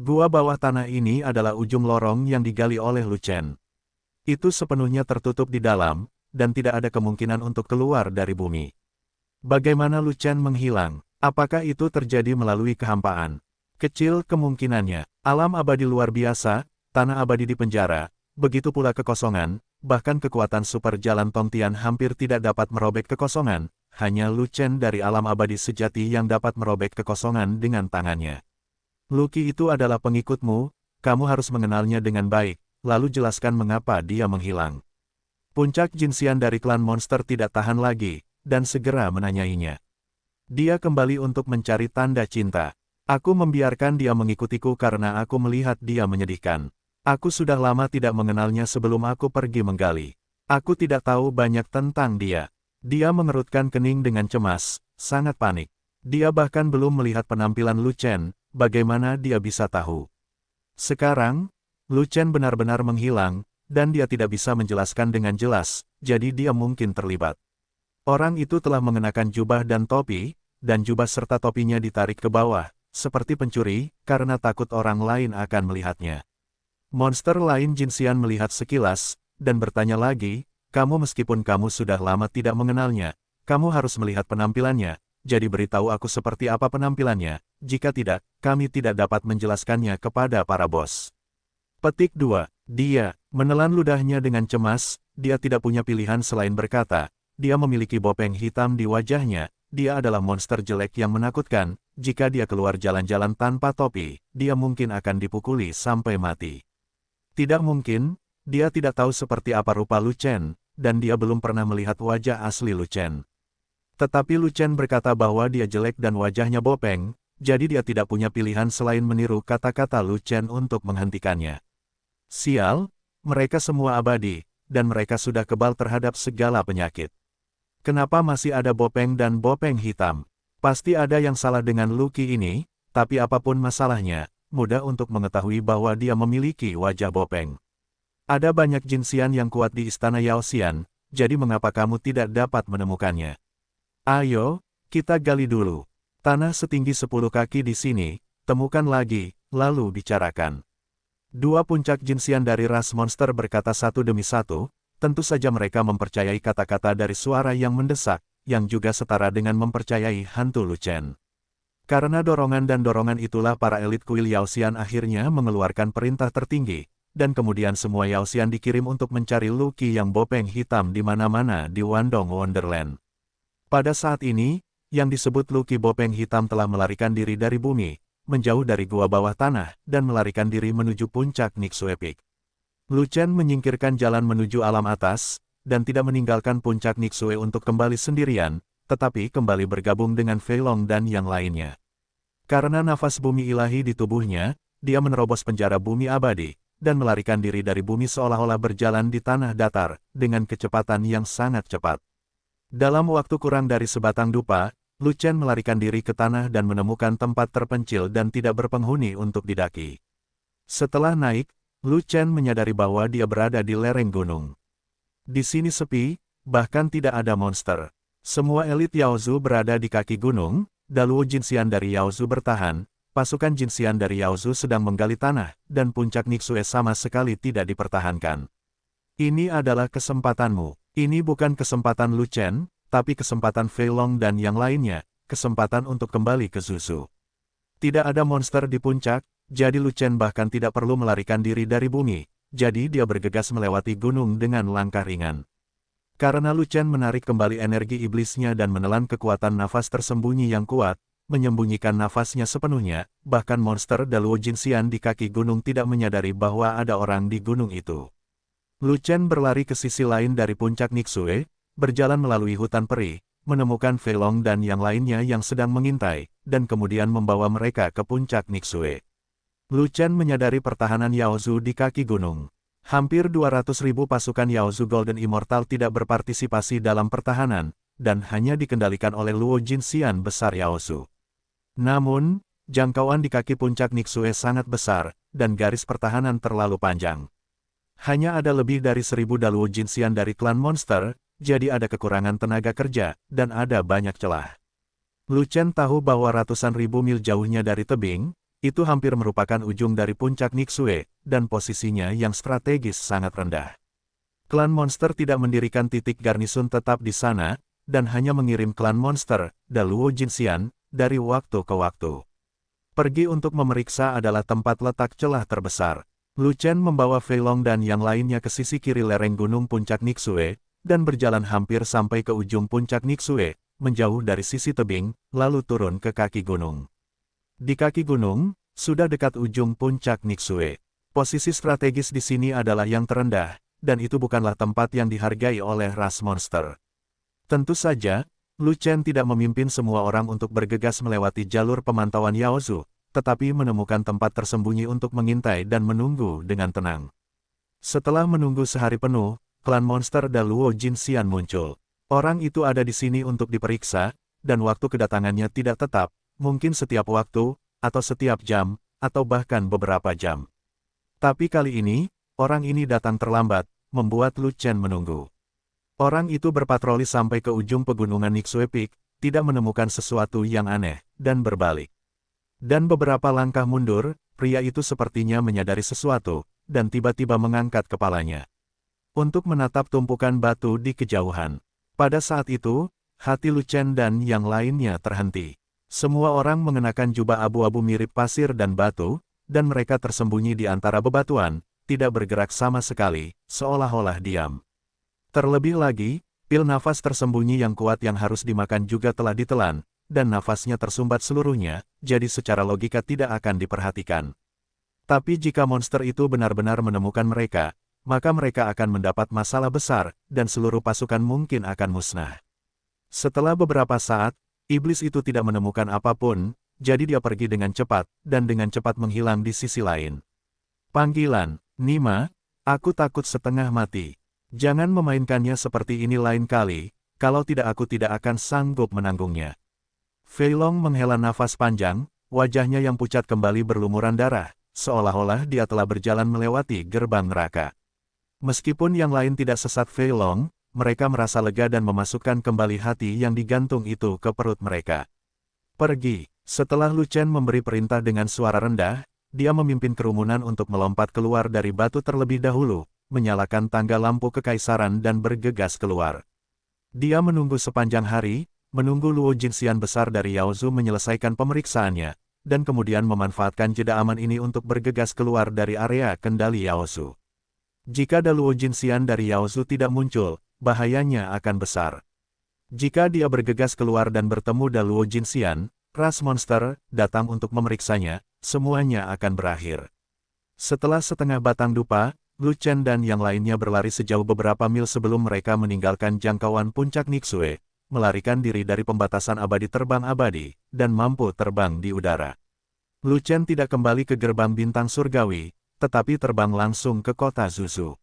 Gua bawah tanah ini adalah ujung lorong yang digali oleh Lu Chen. Itu sepenuhnya tertutup di dalam, dan tidak ada kemungkinan untuk keluar dari bumi. Bagaimana Lu Chen menghilang? Apakah itu terjadi melalui kehampaan? Kecil kemungkinannya. Alam abadi luar biasa, tanah abadi di penjara, begitu pula kekosongan, bahkan kekuatan super jalan Tongtian hampir tidak dapat merobek kekosongan, hanya Lu Chen dari alam abadi sejati yang dapat merobek kekosongan dengan tangannya. Lucky itu adalah pengikutmu, kamu harus mengenalnya dengan baik, lalu jelaskan mengapa dia menghilang. Puncak Jinxian dari klan monster tidak tahan lagi, dan segera menanyainya. Dia kembali untuk mencari tanda cinta. Aku membiarkan dia mengikutiku karena aku melihat dia menyedihkan. Aku sudah lama tidak mengenalnya sebelum aku pergi menggali. Aku tidak tahu banyak tentang dia. Dia mengerutkan kening dengan cemas, sangat panik. Dia bahkan belum melihat penampilan Lu Chen, bagaimana dia bisa tahu. Sekarang, Lu Chen benar-benar menghilang, dan dia tidak bisa menjelaskan dengan jelas, jadi dia mungkin terlibat. Orang itu telah mengenakan jubah dan topi, dan jubah serta topinya ditarik ke bawah, seperti pencuri, karena takut orang lain akan melihatnya. Monster lain Jinxian melihat sekilas, dan bertanya lagi, kamu meskipun kamu sudah lama tidak mengenalnya, kamu harus melihat penampilannya, jadi beritahu aku seperti apa penampilannya, jika tidak, kami tidak dapat menjelaskannya kepada para bos. Petik 2. Dia menelan ludahnya dengan cemas, dia tidak punya pilihan selain berkata, dia memiliki bopeng hitam di wajahnya, dia adalah monster jelek yang menakutkan, jika dia keluar jalan-jalan tanpa topi, dia mungkin akan dipukuli sampai mati. Tidak mungkin, dia tidak tahu seperti apa rupa Lu Chen, dan dia belum pernah melihat wajah asli Lu Chen. Tetapi Lu Chen berkata bahwa dia jelek dan wajahnya bopeng, jadi dia tidak punya pilihan selain meniru kata-kata Lu Chen untuk menghentikannya. Sial, mereka semua abadi, dan mereka sudah kebal terhadap segala penyakit. Kenapa masih ada bopeng dan bopeng hitam? Pasti ada yang salah dengan Lucky ini, tapi apapun masalahnya, mudah untuk mengetahui bahwa dia memiliki wajah bopeng. Ada banyak Jinxian yang kuat di istana Yaoxian, jadi mengapa kamu tidak dapat menemukannya? Ayo, kita gali dulu. Tanah setinggi 10 kaki di sini, temukan lagi, lalu bicarakan. Dua puncak Jinxian dari ras monster berkata satu demi satu, tentu saja mereka mempercayai kata-kata dari suara yang mendesak, yang juga setara dengan mempercayai hantu Lu Chen. Karena dorongan dan dorongan itulah para elit kuil Yaoxian akhirnya mengeluarkan perintah tertinggi, dan kemudian semua Yaoxian dikirim untuk mencari Lucky yang bopeng hitam di mana-mana di Wandong Wonderland. Pada saat ini, yang disebut Lucky bopeng hitam telah melarikan diri dari bumi, menjauh dari gua bawah tanah, dan melarikan diri menuju puncak Nixue Peak. Lu Chen menyingkirkan jalan menuju alam atas, dan tidak meninggalkan puncak Nixue untuk kembali sendirian, tetapi kembali bergabung dengan Fei Long dan yang lainnya. Karena nafas bumi ilahi di tubuhnya, dia menerobos penjara bumi abadi, dan melarikan diri dari bumi seolah-olah berjalan di tanah datar, dengan kecepatan yang sangat cepat. Dalam waktu kurang dari sebatang dupa, Lu Chen melarikan diri ke tanah dan menemukan tempat terpencil dan tidak berpenghuni untuk didaki. Setelah naik, Lu Chen menyadari bahwa dia berada di lereng gunung. Di sini sepi, bahkan tidak ada monster. Semua elit Yaozu berada di kaki gunung, Daluo Jinxian dari Yaozu bertahan, pasukan Jinxian dari Yaozu sedang menggali tanah, dan puncak Nixue sama sekali tidak dipertahankan. Ini adalah kesempatanmu. Ini bukan kesempatan Lu Chen, tapi kesempatan Fei Long dan yang lainnya, kesempatan untuk kembali ke Zuzu. Tidak ada monster di puncak, jadi Lu Chen bahkan tidak perlu melarikan diri dari bumi, jadi dia bergegas melewati gunung dengan langkah ringan. Karena Lu Chen menarik kembali energi iblisnya dan menelan kekuatan nafas tersembunyi yang kuat, menyembunyikan nafasnya sepenuhnya, bahkan monster Daluo Jinxian di kaki gunung tidak menyadari bahwa ada orang di gunung itu. Lu Chen berlari ke sisi lain dari puncak Nixue, berjalan melalui hutan perih, menemukan Fei Long dan yang lainnya yang sedang mengintai, dan kemudian membawa mereka ke puncak Nixue. Lu Chen menyadari pertahanan Yaozu di kaki gunung. Hampir 200.000 pasukan Yaozu Golden Immortal tidak berpartisipasi dalam pertahanan, dan hanya dikendalikan oleh Luo Jinxian besar Yaozu. Namun, jangkauan di kaki puncak Nixue sangat besar, dan garis pertahanan terlalu panjang. Hanya ada lebih dari 1000 Daluo Jinxian dari klan monster, jadi ada kekurangan tenaga kerja, dan ada banyak celah. Lu Chen tahu bahwa ratusan ribu mil jauhnya dari tebing, itu hampir merupakan ujung dari puncak Nixue, dan posisinya yang strategis sangat rendah. Klan monster tidak mendirikan titik garnisun tetap di sana, dan hanya mengirim klan monster, Daluo Jinxian, dari waktu ke waktu. Pergi untuk memeriksa adalah tempat letak celah terbesar. Lu Chen membawa Fei Long dan yang lainnya ke sisi kiri lereng gunung puncak Nixue, dan berjalan hampir sampai ke ujung puncak Nixue, menjauh dari sisi tebing, lalu turun ke kaki gunung. Di kaki gunung, sudah dekat ujung puncak Nixue. Posisi strategis di sini adalah yang terendah, dan itu bukanlah tempat yang dihargai oleh ras monster. Tentu saja, Lu Chen tidak memimpin semua orang untuk bergegas melewati jalur pemantauan Yaozu, tetapi menemukan tempat tersembunyi untuk mengintai dan menunggu dengan tenang. Setelah menunggu sehari penuh, klan monster Daluo Jinxian muncul. Orang itu ada di sini untuk diperiksa, dan waktu kedatangannya tidak tetap, mungkin setiap waktu, atau setiap jam, atau bahkan beberapa jam. Tapi kali ini, orang ini datang terlambat, membuat Lu Chen menunggu. Orang itu berpatroli sampai ke ujung pegunungan Nixue Peak, tidak menemukan sesuatu yang aneh, dan berbalik. Dan beberapa langkah mundur, pria itu sepertinya menyadari sesuatu, dan tiba-tiba mengangkat kepalanya untuk menatap tumpukan batu di kejauhan. Pada saat itu, hati Lu Chen dan yang lainnya terhenti. Semua orang mengenakan jubah abu-abu mirip pasir dan batu, dan mereka tersembunyi di antara bebatuan, tidak bergerak sama sekali, seolah-olah diam. Terlebih lagi, pil nafas tersembunyi yang kuat yang harus dimakan juga telah ditelan, dan nafasnya tersumbat seluruhnya, jadi secara logika tidak akan diperhatikan. Tapi jika monster itu benar-benar menemukan mereka, maka mereka akan mendapat masalah besar, dan seluruh pasukan mungkin akan musnah. Setelah beberapa saat, iblis itu tidak menemukan apapun, jadi dia pergi dengan cepat, dan dengan cepat menghilang di sisi lain. Panggilan, Nima, aku takut setengah mati. Jangan memainkannya seperti ini lain kali, kalau tidak aku tidak akan sanggup menanggungnya. Fei Long menghela nafas panjang, wajahnya yang pucat kembali berlumuran darah, seolah-olah dia telah berjalan melewati gerbang neraka. Meskipun yang lain tidak sesat Fei Long, mereka merasa lega dan memasukkan kembali hati yang digantung itu ke perut mereka. Pergi. Setelah Lu Chen memberi perintah dengan suara rendah, dia memimpin kerumunan untuk melompat keluar dari batu terlebih dahulu, menyalakan tangga lampu kekaisaran dan bergegas keluar. Dia menunggu sepanjang hari, menunggu Luo Jinxian besar dari Yaozu menyelesaikan pemeriksaannya, dan kemudian memanfaatkan jeda aman ini untuk bergegas keluar dari area kendali Yaozu. Jika Daluo Jinxian dari Yaozu tidak muncul, bahayanya akan besar. Jika dia bergegas keluar dan bertemu Daluo Jinxian, ras monster, datang untuk memeriksanya, semuanya akan berakhir. Setelah setengah batang dupa, Lu Chen dan yang lainnya berlari sejauh beberapa mil sebelum mereka meninggalkan jangkauan puncak Nixue, melarikan diri dari pembatasan abadi terbang abadi, dan mampu terbang di udara. Lu Chen tidak kembali ke gerbang bintang surgawi, tetapi terbang langsung ke kota Zuzu.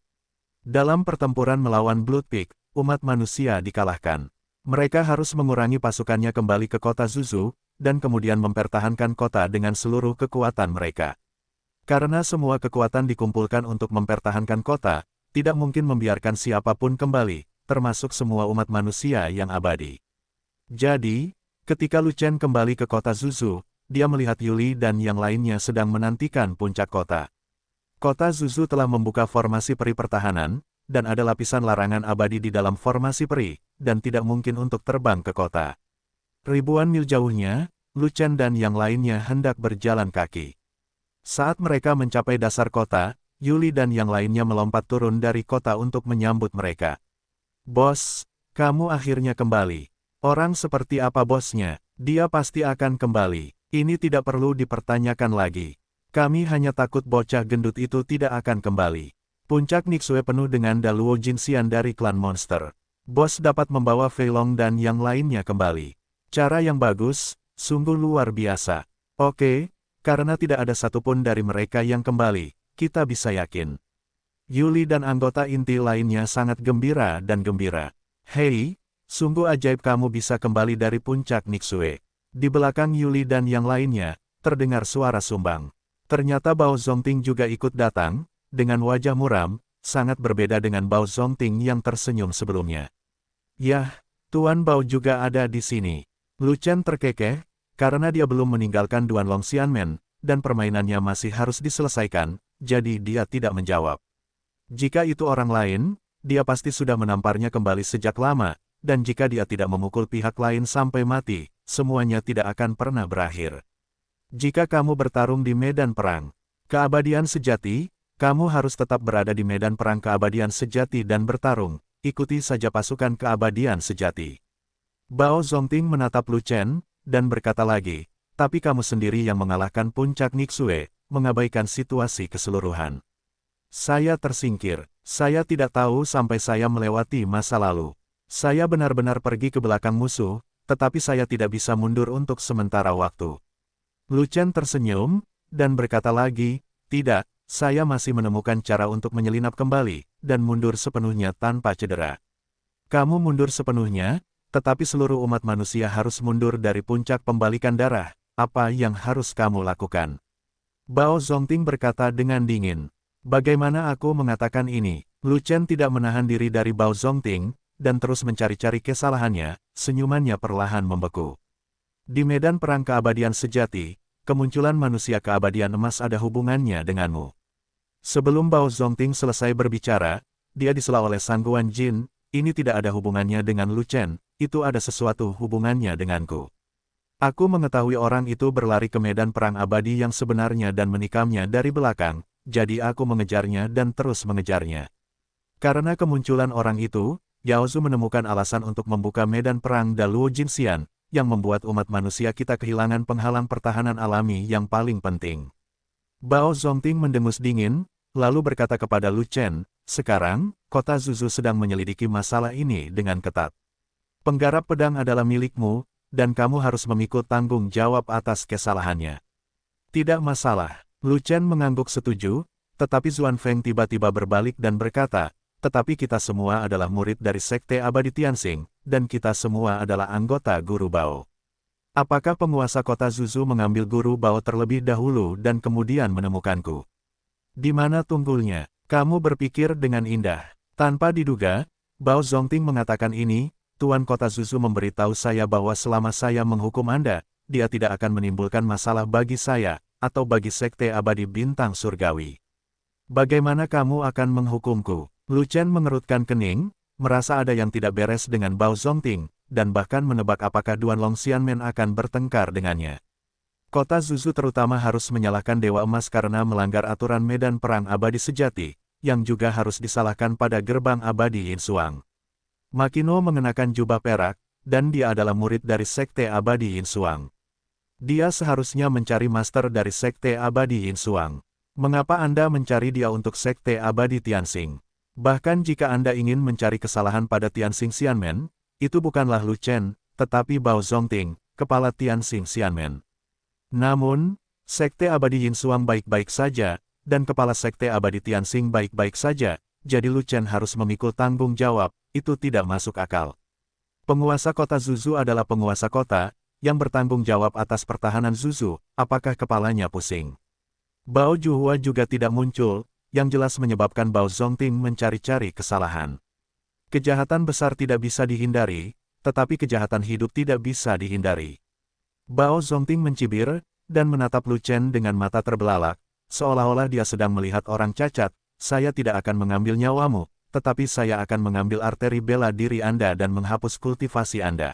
Dalam pertempuran melawan Blood Peak, umat manusia dikalahkan. Mereka harus mengurangi pasukannya kembali ke kota Zuzu, dan kemudian mempertahankan kota dengan seluruh kekuatan mereka. Karena semua kekuatan dikumpulkan untuk mempertahankan kota, tidak mungkin membiarkan siapapun kembali, termasuk semua umat manusia yang abadi. Jadi, ketika Lu Chen kembali ke kota Zuzu, dia melihat Yuli dan yang lainnya sedang menantikan puncak kota. Kota Zuzu telah membuka formasi peri pertahanan, dan ada lapisan larangan abadi di dalam formasi peri, dan tidak mungkin untuk terbang ke kota. Ribuan mil jauhnya, Lu Chen dan yang lainnya hendak berjalan kaki. Saat mereka mencapai dasar kota, Yuli dan yang lainnya melompat turun dari kota untuk menyambut mereka. Bos, kamu akhirnya kembali. Orang seperti apa bosnya? Dia pasti akan kembali. Ini tidak perlu dipertanyakan lagi. Kami hanya takut bocah gendut itu tidak akan kembali. Puncak Nixue penuh dengan Daluo Jinxian dari klan monster. Bos dapat membawa Fei Long dan yang lainnya kembali. Cara yang bagus, sungguh luar biasa. Oke, karena tidak ada satupun dari mereka yang kembali, kita bisa yakin. Yuli dan anggota inti lainnya sangat gembira dan gembira. Hei, sungguh ajaib kamu bisa kembali dari puncak Nixue. Di belakang Yuli dan yang lainnya, terdengar suara sumbang. Ternyata Bao Zongting juga ikut datang, dengan wajah muram, sangat berbeda dengan Bao Zongting yang tersenyum sebelumnya. Yah, Tuan Bao juga ada di sini. Lu Chen terkekeh, karena dia belum meninggalkan Duanlong Xianmen, dan permainannya masih harus diselesaikan, jadi dia tidak menjawab. Jika itu orang lain, dia pasti sudah menamparnya kembali sejak lama, dan jika dia tidak memukul pihak lain sampai mati, semuanya tidak akan pernah berakhir. Jika kamu bertarung di medan perang keabadian sejati, kamu harus tetap berada di medan perang keabadian sejati dan bertarung, ikuti saja pasukan keabadian sejati. Bao Zongting menatap Lu Chen, dan berkata lagi, tapi kamu sendiri yang mengalahkan puncak Nixue, mengabaikan situasi keseluruhan. Saya tersingkir, saya tidak tahu sampai saya melewati masa lalu. Saya benar-benar pergi ke belakang musuh, tetapi saya tidak bisa mundur untuk sementara waktu. Lu Chen tersenyum, dan berkata lagi, tidak, saya masih menemukan cara untuk menyelinap kembali, dan mundur sepenuhnya tanpa cedera. Kamu mundur sepenuhnya, tetapi seluruh umat manusia harus mundur dari puncak pembalikan darah, apa yang harus kamu lakukan? Bao Zongting berkata dengan dingin. Bagaimana aku mengatakan ini? Lu Chen tidak menahan diri dari Bao Zongting, dan terus mencari-cari kesalahannya, senyumannya perlahan membeku. Di medan perang keabadian sejati, kemunculan manusia keabadian emas ada hubungannya denganmu. Sebelum Bao Zongting selesai berbicara, dia disela oleh Sang Guan Jin, ini tidak ada hubungannya dengan Lu Chen, itu ada sesuatu hubungannya denganku. Aku mengetahui orang itu berlari ke medan perang abadi yang sebenarnya dan menikamnya dari belakang, jadi aku mengejarnya dan terus mengejarnya. Karena kemunculan orang itu, Yao Zu menemukan alasan untuk membuka medan perang Daluo Jinxian, yang membuat umat manusia kita kehilangan penghalang pertahanan alami yang paling penting. Bao Zongting mendengus dingin, lalu berkata kepada Lu Chen, sekarang, kota Zuzu sedang menyelidiki masalah ini dengan ketat. Penggarap pedang adalah milikmu, dan kamu harus memikul tanggung jawab atas kesalahannya. Tidak masalah. Lu Chen mengangguk setuju, tetapi Zuan Feng tiba-tiba berbalik dan berkata, tetapi kita semua adalah murid dari Sekte Abadi Tianxing, dan kita semua adalah anggota Guru Bao. Apakah penguasa kota Zuzu mengambil Guru Bao terlebih dahulu dan kemudian menemukanku? Di mana tunggulnya? Kamu berpikir dengan indah. Tanpa diduga, Bao Zongting mengatakan ini, Tuan Kota Zuzu memberitahu saya bahwa selama saya menghukum Anda, dia tidak akan menimbulkan masalah bagi saya, atau bagi Sekte Abadi Bintang Surgawi. Bagaimana kamu akan menghukumku? Lu Chen mengerutkan kening, merasa ada yang tidak beres dengan Bao Zongting, dan bahkan menebak apakah Duan Long Xianmen akan bertengkar dengannya. Kota Zuzu terutama harus menyalahkan Dewa Emas karena melanggar aturan medan perang abadi sejati, yang juga harus disalahkan pada gerbang abadi Yin Xuang. Makino mengenakan jubah perak, dan dia adalah murid dari Sekte Abadi Yin Xuang. Dia seharusnya mencari master dari Sekte Abadi Yin Xuang. Mengapa Anda mencari dia untuk Sekte Abadi Tianxing? Bahkan jika Anda ingin mencari kesalahan pada Tianxing Xianmen, itu bukanlah Lu Chen, tetapi Bao Zongting, kepala Tianxing Xianmen. Namun, Sekte Abadi Yin Xuang baik-baik saja, dan kepala Sekte Abadi Tianxing baik-baik saja, jadi Lu Chen harus memikul tanggung jawab, itu tidak masuk akal. Penguasa kota Zuzu adalah penguasa kota, yang bertanggung jawab atas pertahanan Zuzu, apakah kepalanya pusing? Bao Juhua juga tidak muncul, yang jelas menyebabkan Bao Zongting mencari-cari kesalahan. Kejahatan besar tidak bisa dihindari, tetapi kejahatan hidup tidak bisa dihindari. Bao Zongting mencibir, dan menatap Lu Chen dengan mata terbelalak, seolah-olah dia sedang melihat orang cacat, saya tidak akan mengambil nyawamu, tetapi saya akan mengambil arteri bela diri Anda dan menghapus kultivasi Anda.